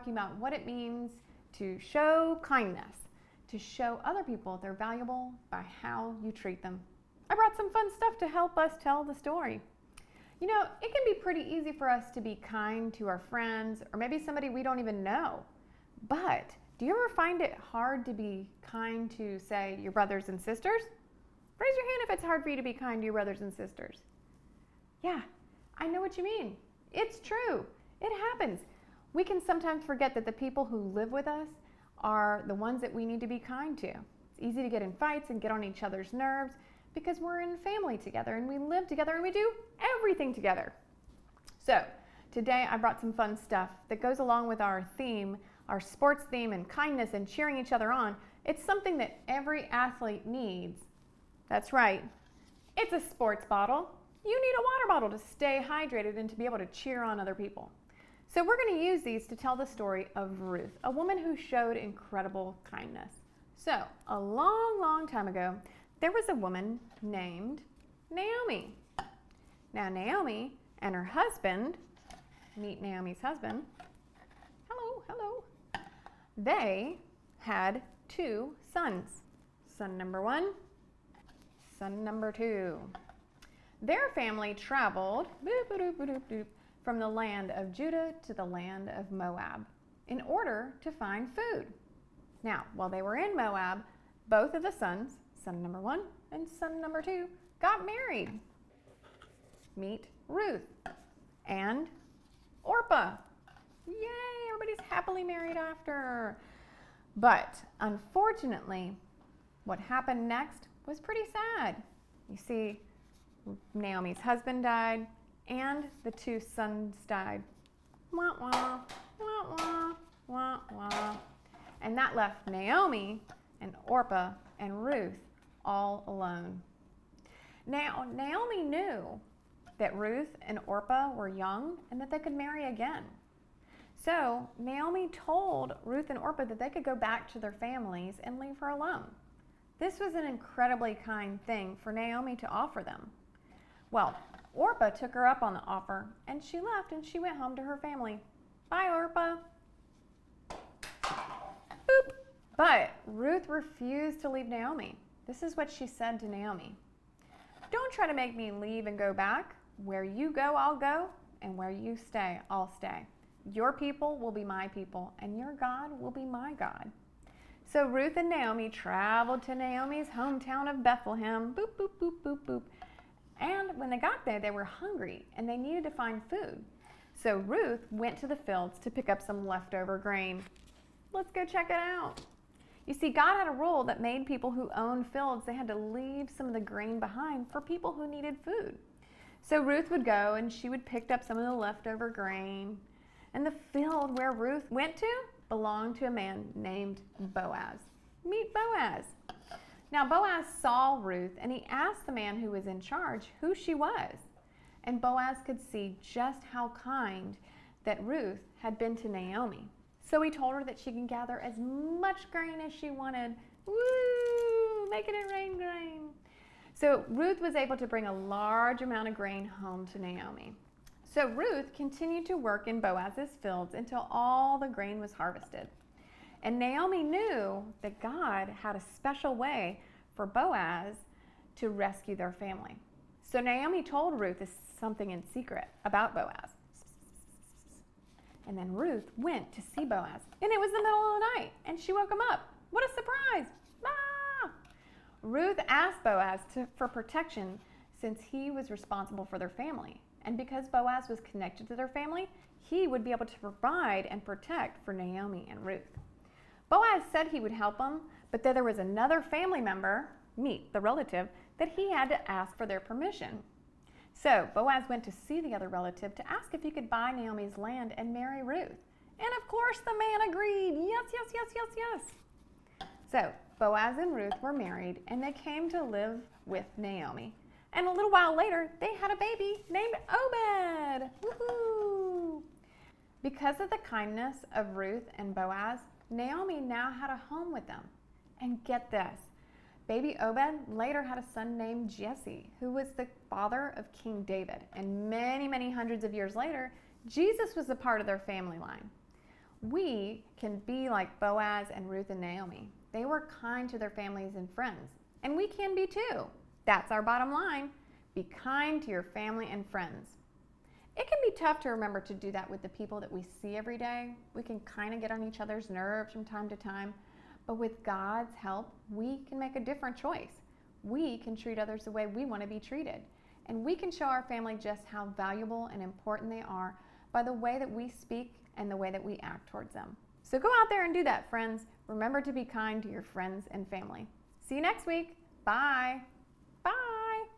talking about what it means to show kindness, to show other people they're valuable by how you treat them. I brought some fun stuff to help us tell the story. You know, it can be pretty easy for us to be kind to our friends or maybe somebody we don't even know. But do you ever find it hard to be kind to, say, your brothers and sisters? Raise your hand if it's hard for you to be kind to your brothers and sisters. Yeah, I know what you mean. It's true. It happens. We can sometimes forget that the people who live with us are the ones that we need to be kind to. It's easy to get in fights and get on each other's nerves because we're in family together and we live together and we do everything together. So today I brought some fun stuff that goes along with our theme, our sports theme and kindness and cheering each other on. It's something that every athlete needs. That's right. It's a sports bottle. You need a water bottle to stay hydrated and to be able to cheer on other people. So we're going to use these to tell the story of Ruth, a woman who showed incredible kindness. So a long, long time ago, there was a woman named Naomi. Now Naomi and her husband, meet Naomi's husband. Hello. They had 2 sons. Son number 1, son number 2. Their family traveled from the land of Judah to the land of Moab in order to find food. Now, while they were in Moab, both of the sons, son number 1 and son number 2, got married. Meet Ruth and Orpah. Yay, everybody's happily married after. But unfortunately, what happened next was pretty sad. You see, Naomi's husband died and the 2 sons died. Wah, wah, wah, wah, wah, wah. And that left Naomi and Orpah and Ruth all alone. Now, Naomi knew that Ruth and Orpah were young and that they could marry again. So Naomi told Ruth and Orpah that they could go back to their families and leave her alone. This was an incredibly kind thing for Naomi to offer them. Well, Orpah took her up on the offer and she left and she went home to her family. Bye, Orpah. Boop. But Ruth refused to leave Naomi. This is what she said to Naomi. Don't try to make me leave and go back. Where you go, I'll go, and where you stay, I'll stay. Your people will be my people, and your God will be my God. So Ruth and Naomi traveled to Naomi's hometown of Bethlehem. Boop, boop, boop, boop, boop. And when they got there, they were hungry, and they needed to find food. So Ruth went to the fields to pick up some leftover grain. Let's go check it out. You see, God had a rule that made people who owned fields, they had to leave some of the grain behind for people who needed food. So Ruth would go and she would pick up some of the leftover grain. And the field where Ruth went to belonged to a man named Boaz. Meet Boaz. Now Boaz saw Ruth and he asked the man who was in charge who she was. And Boaz could see just how kind that Ruth had been to Naomi. So he told her that she can gather as much grain as she wanted. Woo! Making it rain grain. So Ruth was able to bring a large amount of grain home to Naomi. So Ruth continued to work in Boaz's fields until all the grain was harvested. And Naomi knew that God had a special way for Boaz to rescue their family. So Naomi told Ruth something in secret about Boaz. And then Ruth went to see Boaz. And it was the middle of the night. And she woke him up. What a surprise. Ah! Ruth asked Boaz for protection since he was responsible for their family. And because Boaz was connected to their family, he would be able to provide and protect for Naomi and Ruth. Boaz said he would help them, but then there was another family member, meet the relative, that he had to ask for their permission. So Boaz went to see the other relative to ask if he could buy Naomi's land and marry Ruth. And of course the man agreed. Yes, yes, yes, yes, yes. So Boaz and Ruth were married and they came to live with Naomi. And a little while later, they had a baby named Obed. Woohoo! Because of the kindness of Ruth and Boaz, Naomi now had a home with them. And get this, baby Obed later had a son named Jesse, who was the father of King David. And many, many hundreds of years later, Jesus was a part of their family line. We can be like Boaz and Ruth and Naomi. They were kind to their families and friends, and we can be too. That's our bottom line. Be kind to your family and friends. It can be tough to remember to do that with the people that we see every day. We can kind of get on each other's nerves from time to time, but with God's help, we can make a different choice. We can treat others the way we want to be treated, and we can show our family just how valuable and important they are by the way that we speak and the way that we act towards them. So go out there and do that, friends. Remember to be kind to your friends and family. See you next week. Bye. Bye.